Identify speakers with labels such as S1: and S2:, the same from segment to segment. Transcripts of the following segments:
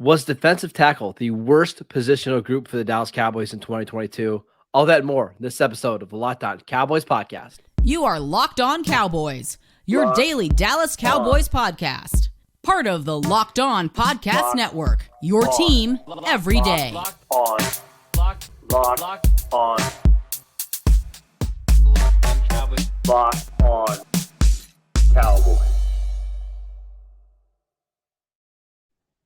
S1: Was defensive tackle the worst positional group for the Dallas Cowboys in 2022? All that and more in this episode of the Locked On Cowboys podcast.
S2: You are Locked On Cowboys, your
S3: Locked
S2: daily Dallas Cowboys podcast. Part of the Locked On Podcast
S3: Locked
S2: Network, your
S3: On.
S2: team every day.
S3: Locked on Cowboys.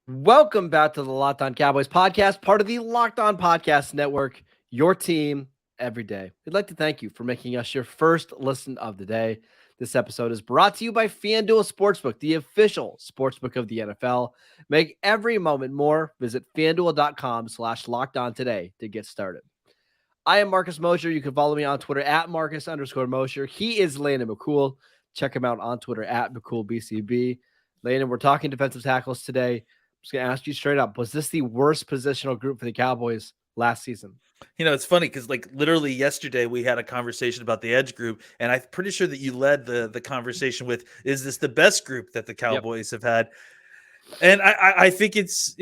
S1: Welcome back to the Locked On Cowboys podcast, part of the Locked On Podcast Network, your team every day. We'd like to thank you for making us your first listen of the day. This episode is brought to you by FanDuel Sportsbook, the official sportsbook of the NFL. Make every moment more. Visit FanDuel.com/lockedon today to get started. I am Marcus Mosher. You can follow me on Twitter at Marcus_Mosher. He is Landon McCool. Check him out on Twitter at McCoolBCB. Landon, we're talking defensive tackles today. I'm just going to ask you straight up. Was this the worst positional group for the Cowboys last season?
S4: You know, it's funny because literally yesterday we had a conversation about the edge group, and I'm pretty sure that you led the conversation with, is this the best group that the Cowboys have had? And I think it's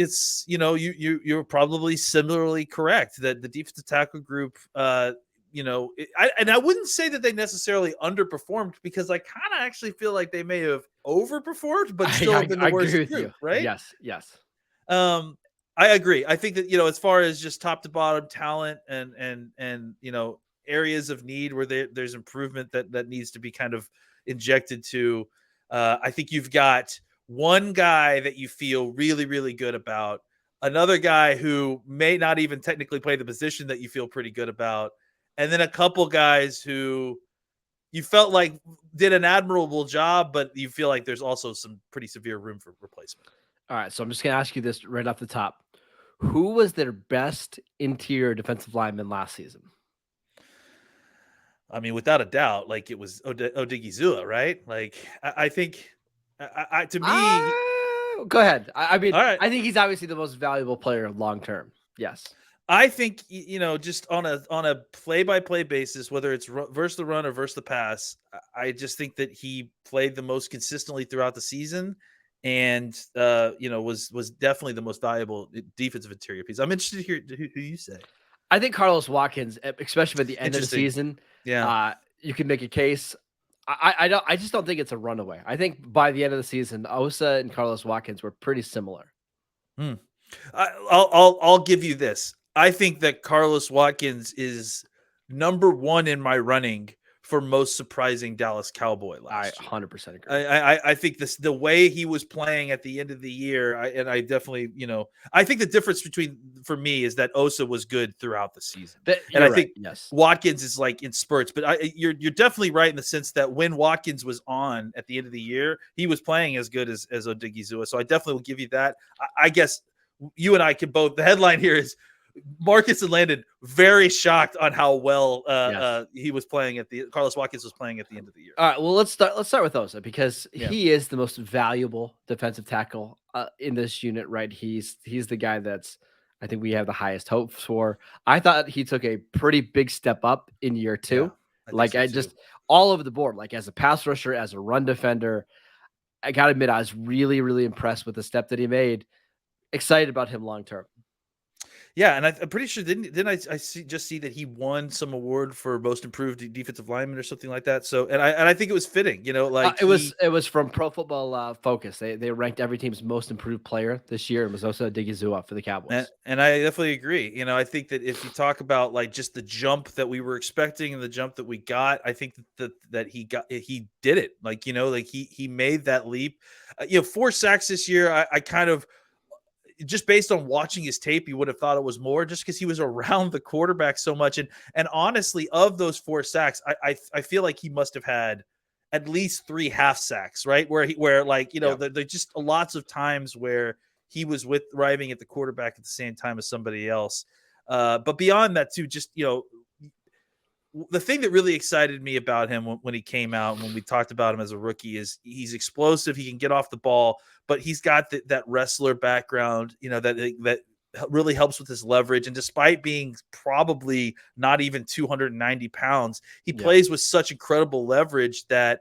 S4: you're probably similarly correct that the defensive tackle group, I wouldn't say that they necessarily underperformed, because I kind of actually feel like they may have overperformed, but still been the worst group, right?
S1: Yes.
S4: I agree. I think that, as far as just top to bottom talent and areas of need where there's improvement that needs to be kind of injected to, I think you've got one guy that you feel really, really good about, another guy who may not even technically play the position that you feel pretty good about, and then a couple guys who you felt like did an admirable job, but you feel like there's also some pretty severe room for replacement.
S1: All right, so I'm just going to ask you this right off the top. Who was their best interior defensive lineman last season?
S4: I mean, without a doubt, it was Odigizua, right? I think, to me,
S1: go ahead. I mean,
S4: all right.
S1: I think he's obviously the most valuable player long term. Yes.
S4: I think, just on a play-by-play basis, whether it's versus the run or versus the pass, I just think that he played the most consistently throughout the season, and was definitely the most valuable defensive interior piece. I'm interested to hear who you say.
S1: I think Carlos Watkins, especially at the end of the season, you can make a case. I just don't think it's a runaway. I think by the end of the season, Osa and Carlos Watkins were pretty similar.
S4: I'll give you this. I think that Carlos Watkins is number one in my running for most surprising Dallas Cowboy last year.
S1: 100% agree.
S4: I think the way he was playing at the end of the year, I definitely, I think the difference for me is that Osa was good throughout the season. And I think Watkins is in spurts, but you're definitely right in the sense that when Watkins was on at the end of the year, he was playing as good as Odigizua. So I definitely will give you that. I guess you and I can both, the headline here is Marcus and Landon very shocked on how well he was playing Carlos Watkins was playing at the end of the year.
S1: All right, well, let's start with Osa, because he is the most valuable defensive tackle in this unit, right? He's the guy I think we have the highest hopes for. I thought he took a pretty big step up in year two. Just all over the board, as a pass rusher, as a run defender. I got to admit, I was really, really impressed with the step that he made. Excited about him long term.
S4: Yeah, and I'm pretty sure didn't I see that he won some award for most improved defensive lineman or something like that. So and I think it was fitting,
S1: it was from Pro Football Focus. They ranked every team's most improved player this year, and was also Odigizua for the Cowboys.
S4: And I definitely agree. I think that if you talk about just the jump that we were expecting and the jump that we got, I think that he did it. He made that leap. 4 sacks this year. I kind of, just based on watching his tape, you would have thought it was more, just because he was around the quarterback so much. And honestly, of those 4 sacks, I feel like he must have had at least 3 half sacks, right? Where there's just lots of times where he was arriving at the quarterback at the same time as somebody else. But beyond that too, just, the thing that really excited me about him when he came out, and when we talked about him as a rookie, is he's explosive. He can get off the ball, but he's got that wrestler background, that really helps with his leverage. And despite being probably not even 290 pounds, he plays with such incredible leverage that,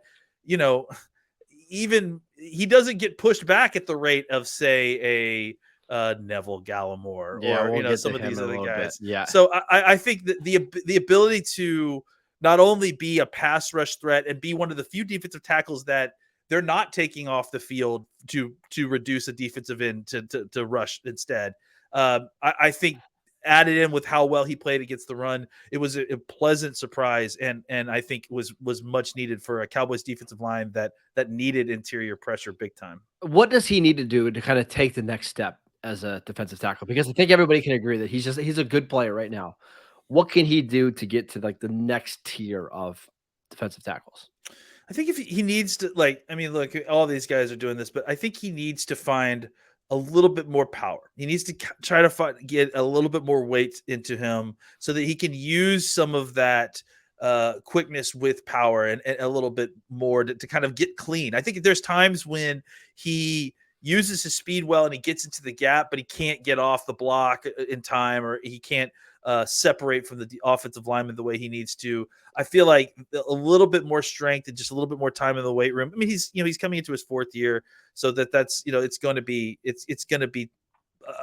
S4: even he doesn't get pushed back at the rate of, say, Neville Gallimore
S1: Yeah,
S4: or
S1: we'll get
S4: some
S1: to
S4: of
S1: him
S4: these
S1: in a
S4: other
S1: little bit.
S4: guys.
S1: Yeah.
S4: So I think that the ability to not only be a pass rush threat and be one of the few defensive tackles that they're not taking off the field to reduce a defensive end to rush instead. I think added in with how well he played against the run, it was a pleasant surprise, and I think was much needed for a Cowboys defensive line that needed interior pressure big time.
S1: What does he need to do to kind of take the next step as a defensive tackle? Because I think everybody can agree that he's a good player right now. What can he do to get to like the next tier of defensive tackles?
S4: I think if he needs to, like, I mean, look, all these guys are doing this, but I think he needs to find a little bit more power. He needs to try to get a little bit more weight into him so that he can use some of that quickness with power and a little bit more to kind of get clean. I think there's times when he uses his speed well and he gets into the gap, but he can't get off the block in time, or he can't separate from the offensive lineman the way he needs to. I feel like a little bit more strength and just a little bit more time in the weight room. I mean, he's coming into his 4th year, so that's it's going to be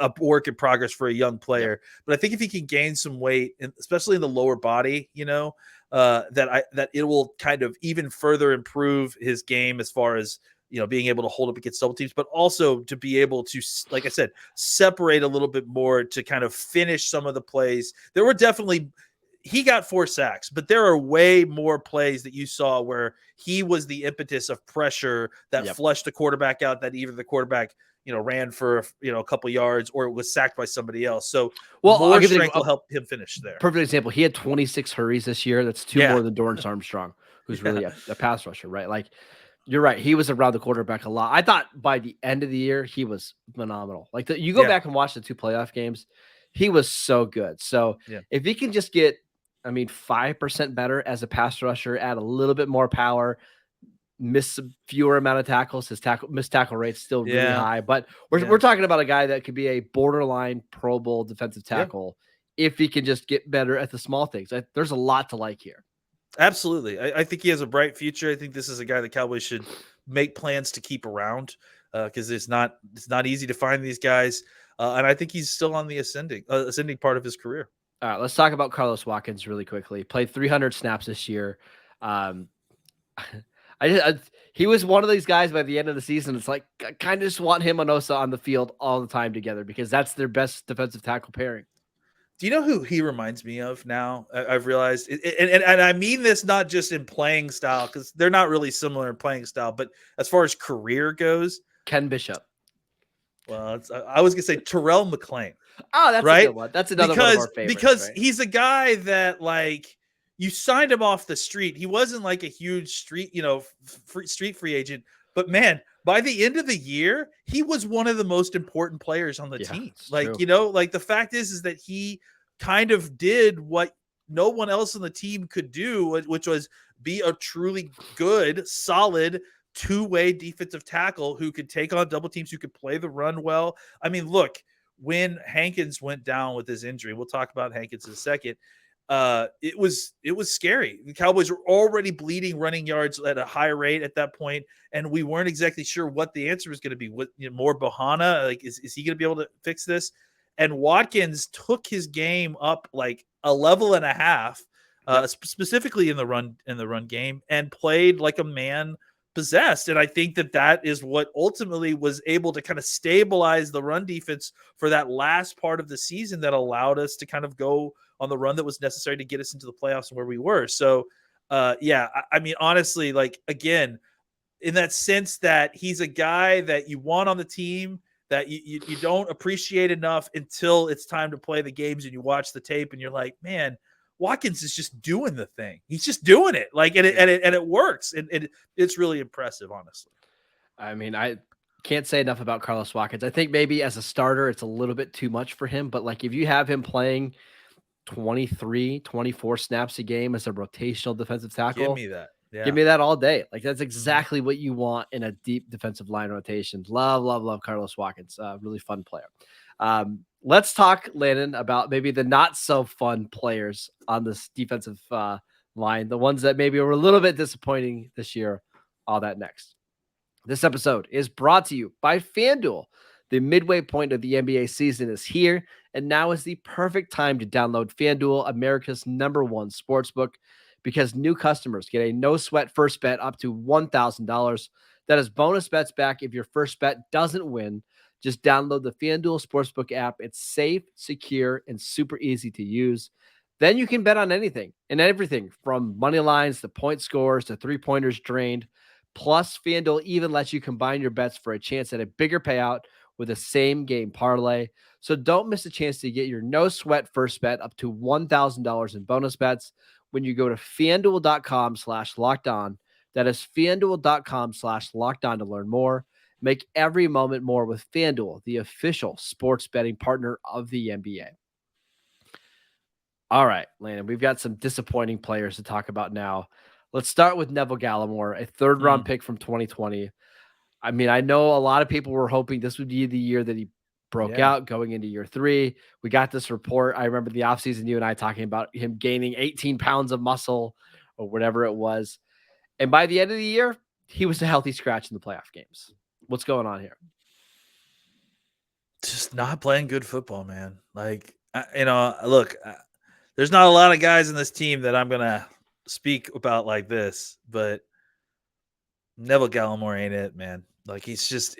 S4: a work in progress for a young player. Yep. But I think if he can gain some weight, and especially in the lower body, that it will kind of even further improve his game as far as being able to hold up against double teams, but also to be able to, like I said, separate a little bit more to kind of finish some of the plays. There were definitely, he got 4 sacks, but there are way more plays that you saw where he was the impetus of pressure that flushed the quarterback out, that either the quarterback, ran for, a couple yards or it was sacked by somebody else. So more strength will help him finish there.
S1: Perfect example. He had 26 hurries this year. That's 2 more than Dorrance Armstrong, who's really a pass rusher, right? Like, you're right. He was around the quarterback a lot. I thought by the end of the year, he was phenomenal. Like, you go back and watch the 2 playoff games, he was so good. So if he can just get, 5% better as a pass rusher, add a little bit more power, miss a fewer amount of tackles, his missed tackle rate's still really high. But we're talking about a guy that could be a borderline Pro Bowl defensive tackle if he can just get better at the small things. There's a lot to like here.
S4: Absolutely. I think he has a bright future. I think this is a guy the Cowboys should make plans to keep around because it's not easy to find these guys. And I think he's still on the ascending part of his career.
S1: All right, let's talk about Carlos Watkins really quickly. Played 300 snaps this year. He was one of these guys by the end of the season. It's like, I kind of just want him and Osa on the field all the time together because that's their best defensive tackle pairing.
S4: Do you know who he reminds me of now? I've realized, and I mean this not just in playing style, because they're not really similar in playing style, but as far as career goes,
S1: Ken Bishop.
S4: Well, I was going to say Terrell McClain.
S1: Oh, that's
S4: right?
S1: a good one. That's another one of our favorites.
S4: Because he's a guy that, like, you signed him off the street. He wasn't like a huge street, street free agent. But, man, by the end of the year, he was one of the most important players on the team. Like,
S1: true.
S4: Like the fact is that he kind of did what no one else on the team could do, which was be a truly good, solid, two-way defensive tackle who could take on double teams, who could play the run well. I mean, look, when Hankins went down with his injury, we'll talk about Hankins in a second. It was scary. The Cowboys were already bleeding running yards at a high rate at that point, and we weren't exactly sure what the answer was going to be. What, more Bohanna? Like, is he going to be able to fix this? And Watkins took his game up like a level and a half, specifically in the run game, and played like a man possessed. And I think that is what ultimately was able to kind of stabilize the run defense for that last part of the season that allowed us to kind of go on the run that was necessary to get us into the playoffs and where we were. So, I mean, honestly, like, again, in that sense that he's a guy that you want on the team, that you don't appreciate enough until it's time to play the games and you watch the tape and you're like, man, Watkins is just doing the thing. He's just doing it. Like, and it works. And it's really impressive, honestly.
S1: I mean, I can't say enough about Carlos Watkins. I think maybe as a starter, it's a little bit too much for him, but like, if you have him playing 23, 24 snaps a game as a rotational defensive tackle,
S4: give me that. Yeah.
S1: Give me that all day. Like, that's exactly what you want in a deep defensive line rotation. Love Carlos Watkins. Really fun player. Let's talk, Landon, about maybe the not so fun players on this defensive line, the ones that maybe were a little bit disappointing this year. All that next. This episode is brought to you by FanDuel. The midway point of the NBA season is here, and now is the perfect time to download FanDuel, America's #1 sportsbook, because new customers get a no-sweat first bet up to $1,000. That is bonus bets back if your first bet doesn't win. Just download the FanDuel Sportsbook app. It's safe, secure, and super easy to use. Then you can bet on anything and everything from money lines to point scores to three-pointers drained. Plus, FanDuel even lets you combine your bets for a chance at a bigger payout with a same game parlay. So don't miss a chance to get your no sweat first bet up to $1,000 in bonus bets when you go to fanduel.com/locked on. That is fanduel.com/locked on to learn more. Make every moment more with FanDuel, the official sports betting partner of the NBA. All right, Landon, we've got some disappointing players to talk about now. Let's start with Neville Gallimore, a third round pick from 2020. I mean, I know a lot of people were hoping this would be the year that he broke out going into year 3. We got this report. I remember the offseason, you and I talking about him gaining 18 pounds of muscle or whatever it was. And by the end of the year, he was a healthy scratch in the playoff games. What's going on here?
S4: Just not playing good football, man. Like, look, there's not a lot of guys in this team that I'm going to speak about like this, but Neville Gallimore ain't it, man. Like, he's just,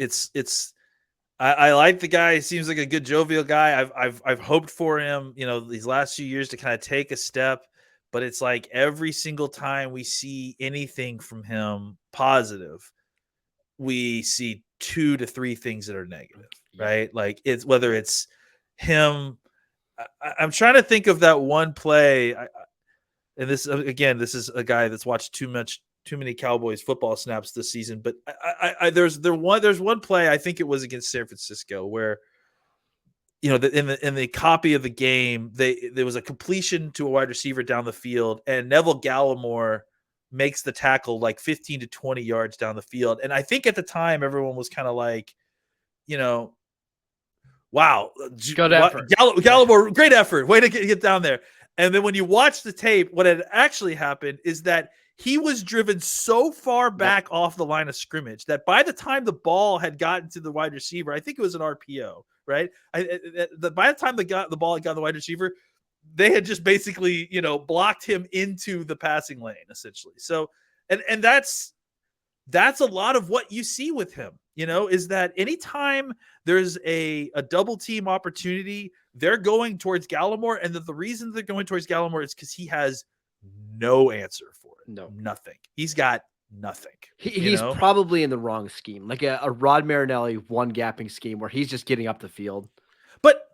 S4: I like the guy. He seems like a good jovial guy. I've hoped for him, these last few years to kind of take a step, but it's like every single time we see anything from him positive, we see 2 to 3 things that are negative, right? Like, it's whether it's him. I'm trying to think of that one play. And this, again, this is a guy that's watched too many Cowboys football snaps this season. But there's one play, I think it was against San Francisco, where in the copy of the game, there was a completion to a wide receiver down the field, and Neville Gallimore makes the tackle like 15 to 20 yards down the field. And I think at the time everyone was kind of like, wow,
S1: good effort.
S4: Gallimore, great effort. Way to get down there. And then when you watch the tape, what had actually happened is that he was driven so far back off the line of scrimmage that by the time the ball had gotten to the wide receiver, I think it was an RPO, right? By the time the ball had gotten the wide receiver, they had just basically, blocked him into the passing lane, essentially. So, and that's a lot of what you see with him, is that anytime there's a double team opportunity, they're going towards Gallimore. And the reason they're going towards Gallimore is because he has no answer for it.
S1: No,
S4: nothing. He's got nothing.
S1: He's probably in the wrong scheme, like a Rod Marinelli one gapping scheme where he's just getting up the field.
S4: But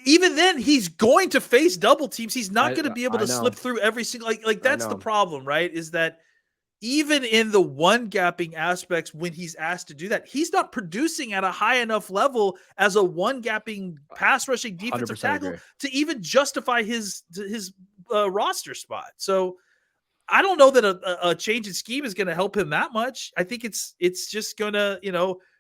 S4: even then, he's going to face double teams. He's not going to be able to slip through every single, like that's the problem, right? Is that even in the one gapping aspects, when he's asked to do that, he's not producing at a high enough level as a one gapping pass rushing defensive tackle to even justify his roster spot. So I don't know that a change in scheme is going to help him that much. I think it's just going to,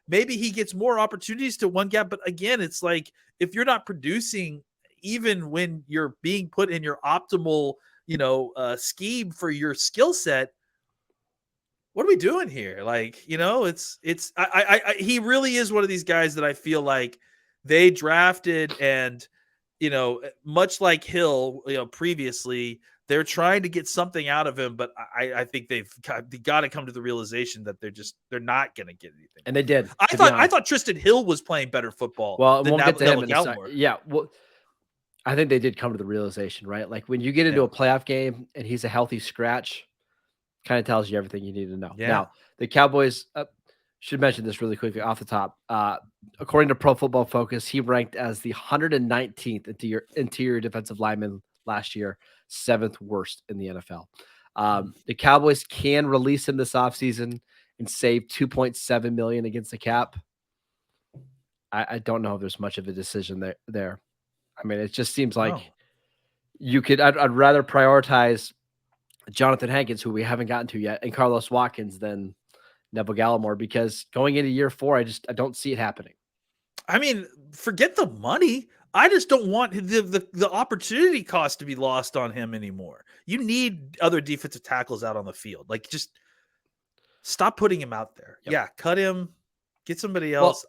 S4: maybe he gets more opportunities to one gap. But again, it's like, if you're not producing, even when you're being put in your optimal, scheme for your skill set, what are we doing here? Like, he really is one of these guys that I feel like they drafted, and, much like Hill, previously, they're trying to get something out of him, but I think they got to come to the realization that they're not going to get anything.
S1: And they did.
S4: I thought Tristan Hill was playing better football.
S1: Well,
S4: than
S1: we'll get to him in
S4: Gallimore.
S1: Yeah. Well, I think they did come to the realization, right? Like, when you get into a playoff game and he's a healthy scratch, kind of tells you everything you need to know.
S4: Yeah.
S1: Now, the Cowboys, should mention this really quickly off the top. According to Pro Football Focus, he ranked as the 119th interior defensive lineman last year, 7th worst in the NFL. The Cowboys can release him this offseason and save $2.7 million against the cap. I don't know if there's much of a decision there. I mean, it just seems like you could. I'd rather prioritize Jonathan Hankins, who we haven't gotten to yet, and Carlos Watkins than Neville Gallimore, because going into year 4, I don't see it happening.
S4: I mean, forget the money. I just don't want the opportunity cost to be lost on him anymore. You need other defensive tackles out on the field. Like, just stop putting him out there.
S1: Yep.
S4: Yeah, cut him. Get somebody
S1: Well,
S4: else.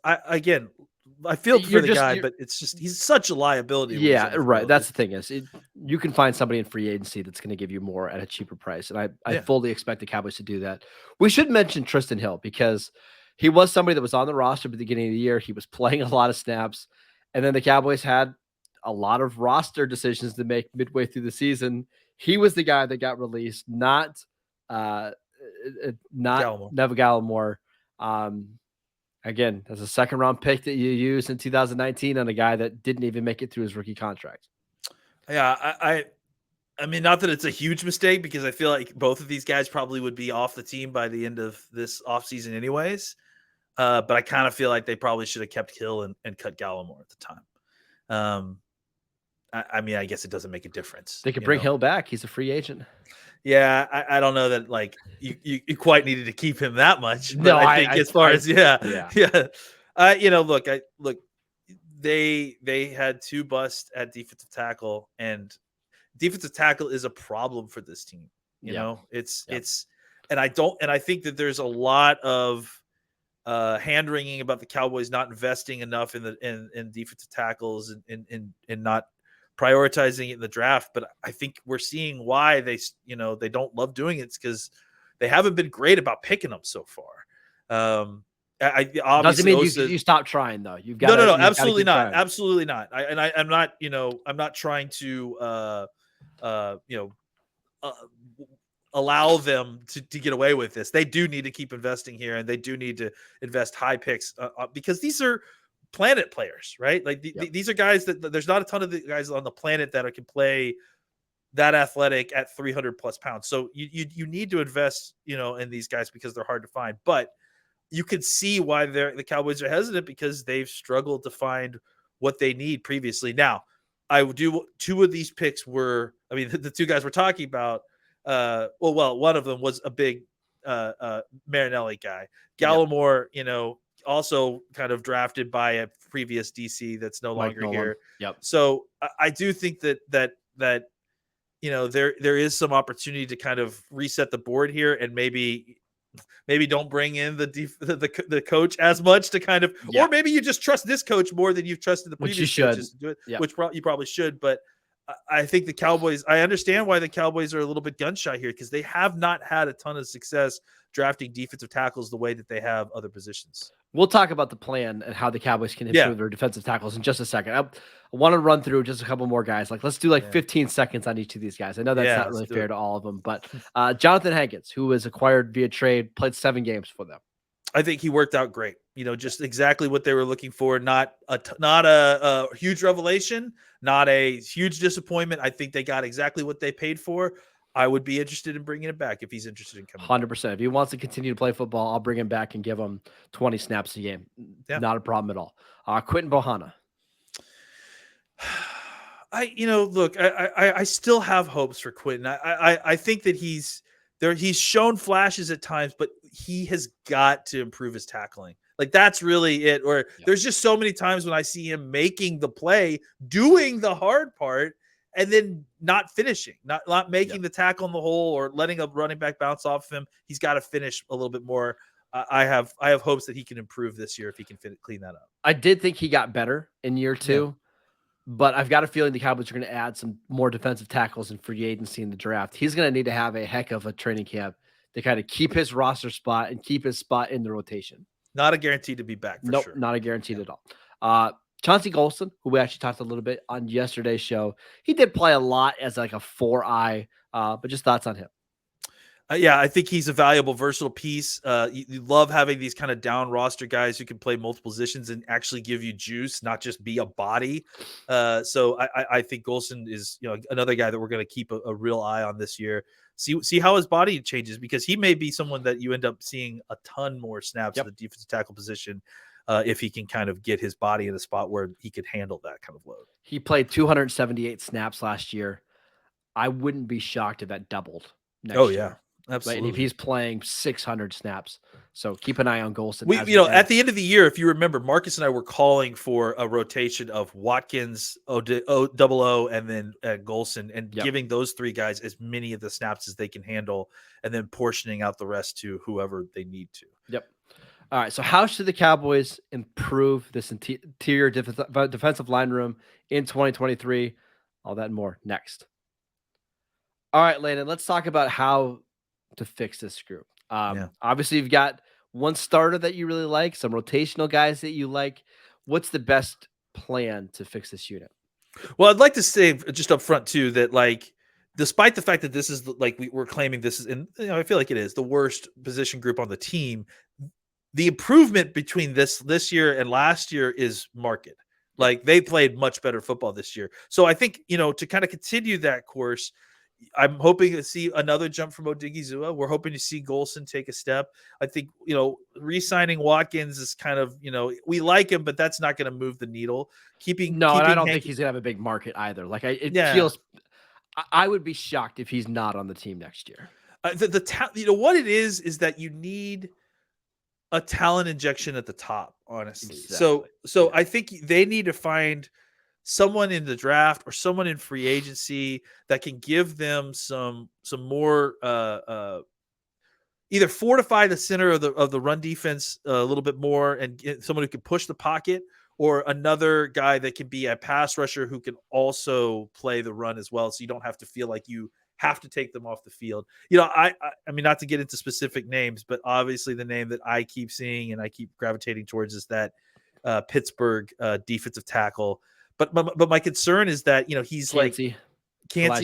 S4: I feel for
S1: you're
S4: the
S1: just
S4: guy, but it's just he's such a liability when he's
S1: yeah,
S4: on the
S1: right.
S4: field.
S1: That's the thing is you can find somebody in free agency that's going to give you more at a cheaper price, and I
S4: Yeah.
S1: fully expect the Cowboys to do that. We should mention Tristan Hill because he was somebody that was on the roster at the beginning of the year. He was playing a lot of snaps, and then the Cowboys had a lot of roster decisions to make midway through the season. He was the guy that got released, not
S4: Gallimore.
S1: Neville Gallimore. Um, Again, as a second round pick that you used in 2019 on a guy that didn't even make it through his rookie contract.
S4: Yeah, I mean, not that it's a huge mistake because I feel like both of these guys probably would be off the team by the end of this offseason anyways. But I kind of feel like they probably should have kept Hill and cut Gallimore at the time. I mean, I guess it doesn't make a difference.
S1: They could bring Hill back. He's a free agent.
S4: Yeah, I don't know that like you quite needed to keep him that much, but
S1: No,
S4: I think as far as yeah. Look, they had 2 busts at defensive tackle, and defensive tackle is a problem for this team. You know, it's and I think that there's a lot of hand wringing about the Cowboys not investing enough in defensive tackles and not prioritizing it in the draft. But I think we're seeing why they don't love doing it. It's because they haven't been great about picking them so far. I
S1: doesn't
S4: obviously
S1: mean you stop trying though. You've got
S4: no, absolutely not, absolutely not. I'm not I'm not trying to allow them to get away with this. They do need to keep investing here, and they do need to invest high picks because these are planet players, right? Like these are guys that there's not a ton of the guys on the planet that can play that athletic at 300 plus pounds. So you need to invest, in these guys because they're hard to find. But you could see why the Cowboys are hesitant because they've struggled to find what they need previously. Now, I would do 2 of these picks were, I mean, the 2 guys we're talking about. One of them was a big Marinelli guy. Gallimore, also kind of drafted by a previous DC that's no longer here. So I do think that there is some opportunity to kind of reset the board here, and maybe don't bring in the coach as much to kind of, or maybe you just trust this coach more than you've trusted the previous coaches to do it, which you probably should. But I think the Cowboys, I understand why the Cowboys are a little bit gun shy here because they have not had a ton of success drafting defensive tackles the way that they have other positions.
S1: We'll talk about the plan and how the Cowboys can improve their defensive tackles in just a second. I want to run through just a couple more guys. Like, let's do 15 seconds on each of these guys. I know that's not really fair to all of them, but Jonathan Hankins, who was acquired via trade, played 7 games for them.
S4: I think he worked out great. Just exactly what they were looking for. Not a huge revelation, not a huge disappointment. I think they got exactly what they paid for. I would be interested in bringing it back if he's interested in coming
S1: 100%. If he wants to continue to play football, I'll bring him back and give him 20 snaps a game. Yeah. Not a problem at all. Quentin Bohanna.
S4: I still have hopes for Quentin. I think that he's shown flashes at times, but he has got to improve his tackling. Like, that's really it. Or there's just so many times when I see him making the play, doing the hard part, and then not finishing, not making the tackle in the hole or letting a running back bounce off of him. He's got to finish a little bit more. I have hopes that he can improve this year if he can clean that up.
S1: I did think he got better in year 2. But I've got a feeling the Cowboys are going to add some more defensive tackles in free agency in the draft. He's going to need to have a heck of a training camp to kind of keep his roster spot and keep his spot in the rotation.
S4: Not a guarantee to be back. For sure.
S1: Not a guaranteed at all. Chauncey Golston, who we actually talked a little bit on yesterday's show, he did play a lot as like a 4-eye, but just thoughts on him.
S4: I think he's a valuable, versatile piece. You love having these kind of down roster guys who can play multiple positions and actually give you juice, not just be a body. So I think Golston is another guy that we're going to keep a real eye on this year. See how his body changes, because he may be someone that you end up seeing a ton more snaps at the defensive tackle position if he can kind of get his body in a spot where he could handle that kind of load.
S1: He played 278 snaps last year. I wouldn't be shocked if that doubled next year.
S4: Absolutely.
S1: Right? And if he's playing 600 snaps, so keep an eye on Golston.
S4: At the end of the year, if you remember, Marcus and I were calling for a rotation of Watkins, O, and then Golston, and giving those 3 guys as many of the snaps as they can handle, and then portioning out the rest to whoever they need to.
S1: All right. So how should the Cowboys improve this interior defensive line room in 2023? All that and more next. All right, Landon, let's talk about how to fix this group.
S4: Yeah.
S1: Obviously, you've got one starter that you really like, some rotational guys that you like. What's the best plan to fix this unit?
S4: Well, I'd like to say just up front too that like, despite the fact that this is we're claiming this is, and I feel like it is the worst position group on the team, the improvement between this year and last year is marked.
S1: Yeah.
S4: Like they played much better football this year. So I think, to kind of continue that course, I'm hoping to see another jump from Odigizua. We're hoping to see Golson take a step. I think, re-signing Watkins is kind of, we like him, but that's not going to move the needle.
S1: No, and I
S4: Keeping
S1: don't
S4: Hank,
S1: think he's gonna have a big market either. Like it
S4: yeah.
S1: feels, I would be shocked if he's not on the team next year.
S4: What it is that you need a talent injection at the top, honestly.
S1: Exactly.
S4: So I think they need to find someone in the draft or someone in free agency that can give them some more either fortify the center of the run defense a little bit more and get someone who can push the pocket, or another guy that can be a pass rusher who can also play the run as well, so you don't have to feel like you have to take them off the field. I mean, not to get into specific names, but obviously the name that I keep seeing and I keep gravitating towards is that Pittsburgh defensive tackle. But my concern is that he's
S1: Kancey.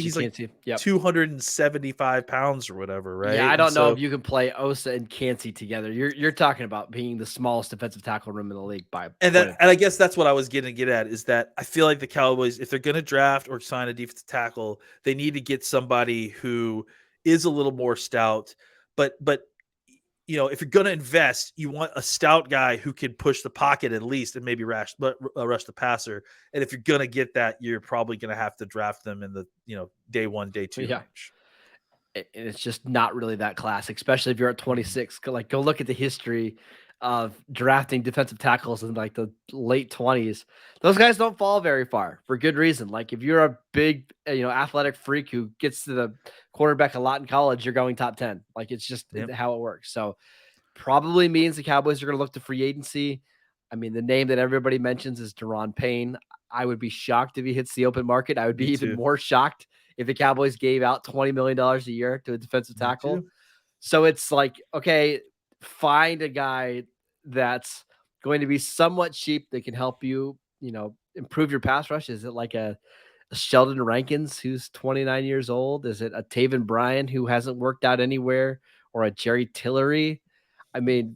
S4: he's like
S1: Kancey. Yep.
S4: 275 pounds or whatever, right?
S1: Yeah, I
S4: And
S1: don't know
S4: so,
S1: if you can play Osa and Kancey together. You're talking about being the smallest defensive tackle room in the league by
S4: and
S1: quite a
S4: I
S1: bit.
S4: guess that's what I was getting to get at, is that I feel like the Cowboys, if they're going to draft or sign a defensive tackle, they need to get somebody who is a little more stout. But if you're going to invest, you want a stout guy who can push the pocket at least and maybe rush the passer. And if you're going to get that, you're probably going to have to draft them in the day 1, day 2
S1: Yeah.
S4: range.
S1: And it's just not really that classic, especially if you're at 26. Go look at the history of drafting defensive tackles in like the late 20s. Those guys don't fall very far for good reason. Like if you're a big, athletic freak who gets to the quarterback a lot in college, you're going top 10. Like it's just how it works. So probably means the Cowboys are going to look to free agency. I mean, the name that everybody mentions is Daron Payne. I would be shocked if he hits the open market. I would be even more shocked if the Cowboys gave out $20 million a year to a defensive tackle. So it's like, okay, find a guy that's going to be somewhat cheap that can help you, improve your pass rush. Is it like a Sheldon Rankins who's 29 years old? Is it a Taven Bryan who hasn't worked out anywhere, or a Jerry Tillery? I mean,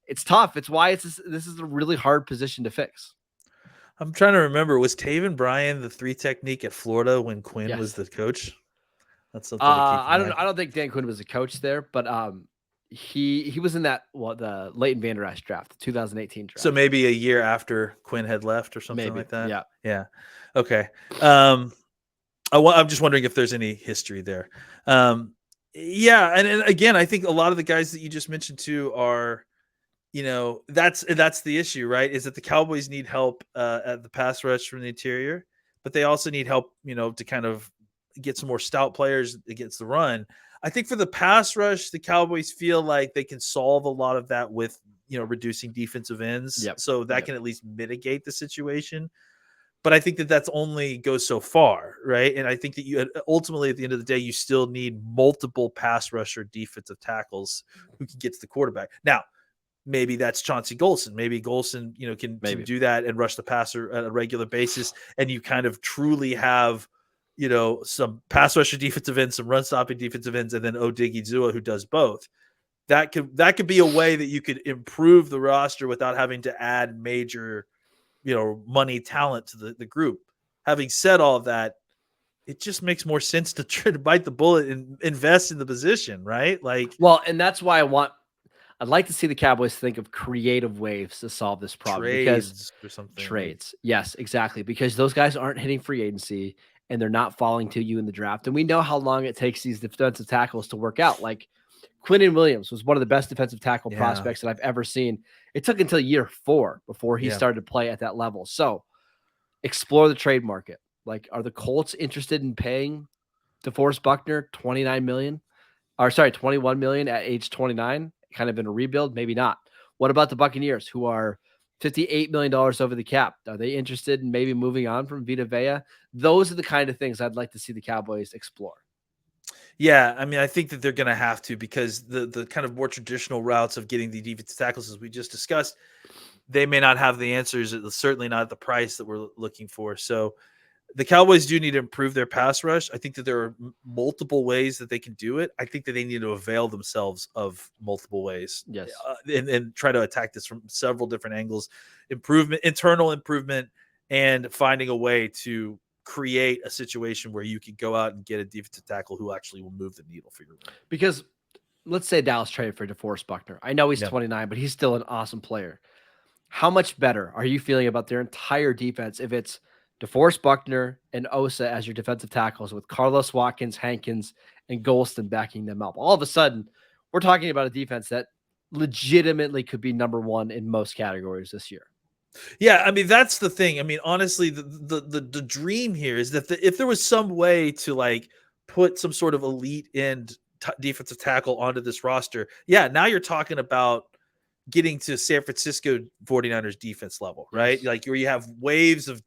S1: it's tough. It's why this is a really hard position to fix.
S4: I'm trying to remember, was Taven Bryan the 3 technique at Florida when Quinn was the coach? That's something to keep in mind.
S1: I don't think Dan Quinn was a coach there, but he was in that the Leighton Vander Esch draft, the 2018 draft.
S4: So maybe a year after Quinn had left or something like that. Yeah. Okay. I'm just wondering if there's any history there. And again, I think a lot of the guys that you just mentioned too are, that's the issue, right? Is that the Cowboys need help at the pass rush from the interior, but they also need help, to kind of get some more stout players against the run. I think for the pass rush, the Cowboys feel like they can solve a lot of that with, reducing defensive ends. So that can at least mitigate the situation. But I think that that's only goes so far, right? And I think that you ultimately, at the end of the day, you still need multiple pass rusher defensive tackles who can get to the quarterback. Now, maybe that's Chauncey Golson. Maybe Golson, can do that and rush the passer at a regular basis, and you kind of truly have, some pass rusher defensive ends, some run stopping defensive ends, and then Odigizua who does both. That could be a way that you could improve the roster without having to add major, money talent to the group. Having said all of that, it just makes more sense to try to bite the bullet and invest in the position, right?
S1: And that's why I'd like to see the Cowboys think of creative ways to solve this problem.
S4: Trades or something.
S1: Trades. Yes, exactly. Because those guys aren't hitting free agency and they're not falling to you in the draft. And we know how long it takes these defensive tackles to work out. Like Quinnen Williams was one of the best defensive tackle prospects that I've ever seen. It took until year 4 before he started to play at that level. So explore the trade market. Like, are the Colts interested in paying DeForest Buckner $21 million at age 29, kind of in a rebuild? Maybe not. What about the Buccaneers, who are $58 million over the cap? Are they interested in maybe moving on from Vita Vea? Those are the kind of things I'd like to see the Cowboys explore.
S4: Yeah, I mean, I think that they're going to have to, because the kind of more traditional routes of getting the defensive tackles, as we just discussed, they may not have the answers. Certainly not at the price that we're looking for. So the Cowboys do need to improve their pass rush. I think that there are multiple ways that they can do it. I think that they need to avail themselves of multiple ways,
S1: Yes.
S4: and try to attack this from several different angles. Internal improvement, and finding a way to create a situation where you can go out and get a defensive tackle who actually will move the needle for your win.
S1: Because let's say Dallas traded for DeForest Buckner. I know he's
S4: Yeah.
S1: 29, but he's still an awesome player. How much better are you feeling about their entire defense if it's DeForest Buckner and Osa as your defensive tackles, with Carlos Watkins, Hankins, and Golston backing them up? All of a sudden, we're talking about a defense that legitimately could be number one in most categories this year.
S4: Yeah, I mean, that's the thing. I mean, honestly, the dream here is that if there was some way to like put some sort of elite end defensive tackle onto this roster, yeah, now you're talking about getting to San Francisco 49ers defense level, right?
S1: Yes.
S4: Like where you have waves of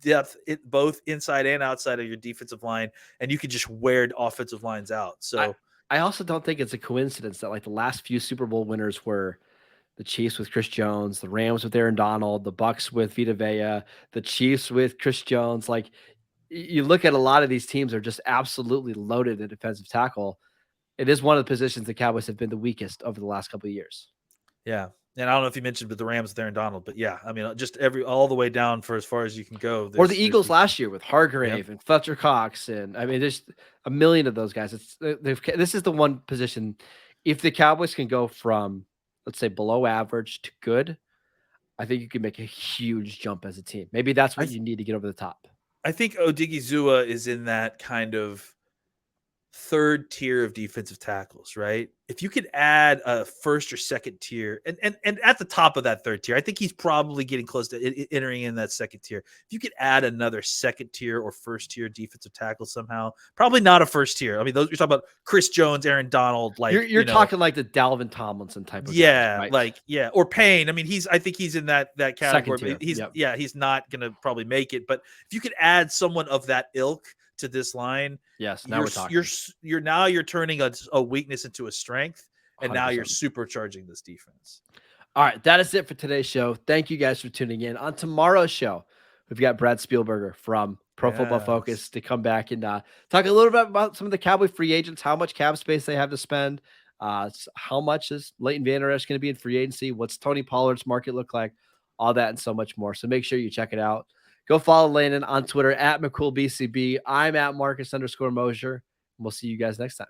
S4: depth both inside and outside of your defensive line, and you can just wear offensive lines out. So
S1: I also don't think it's a coincidence that like the last few Super Bowl winners were the Chiefs with Chris Jones, the Rams with Aaron Donald, the Bucks with Vita Vea, the Chiefs with Chris Jones. Like you look at a lot of these teams are just absolutely loaded at defensive tackle. It is one of the positions the Cowboys have been the weakest over the last couple of years.
S4: yeah. And I don't know if you mentioned, but the Rams with Aaron Donald, but yeah, I mean, just all the way down for as far as you can go.
S1: Or the Eagles last year with Hargrave and Fletcher Cox, and I mean, there's a million of those guys. This is the one position. If the Cowboys can go from, let's say, below average to good, I think you can make a huge jump as a team. Maybe that's what you need to get over the top.
S4: I think Odigizua is in that kind of third tier of defensive tackles, right? If you could add a first or second tier, and at the top of that third tier, I think he's probably getting close to entering in that second tier. If you could add another second tier or first tier defensive tackle somehow, probably not a first tier. I mean, those you're talking about Chris Jones, Aaron Donald, like
S1: you're talking like the Dalvin Tomlinson type of
S4: guys,
S1: right?
S4: Like or Payne. I mean, I think he's in that category.
S1: Second tier.
S4: But he's not gonna probably make it. But if you could add someone of that ilk to this line,
S1: yes, now we're talking.
S4: You're turning a weakness into a strength, and 100%. Now you're supercharging this defense.
S1: All right, that is it for today's show. Thank you guys for tuning in. On tomorrow's show, we've got Brad Spielberger from Pro Football Focus to come back and talk a little bit about some of the Cowboy free agents, how much cap space they have to spend, how much is Leighton Vander Esch going to be in free agency, what's Tony Pollard's market look like, all that and so much more. So make sure you check it out. Go follow Landon on Twitter at McCoolBCB. I'm at Marcus_Mosher. We'll see you guys next time.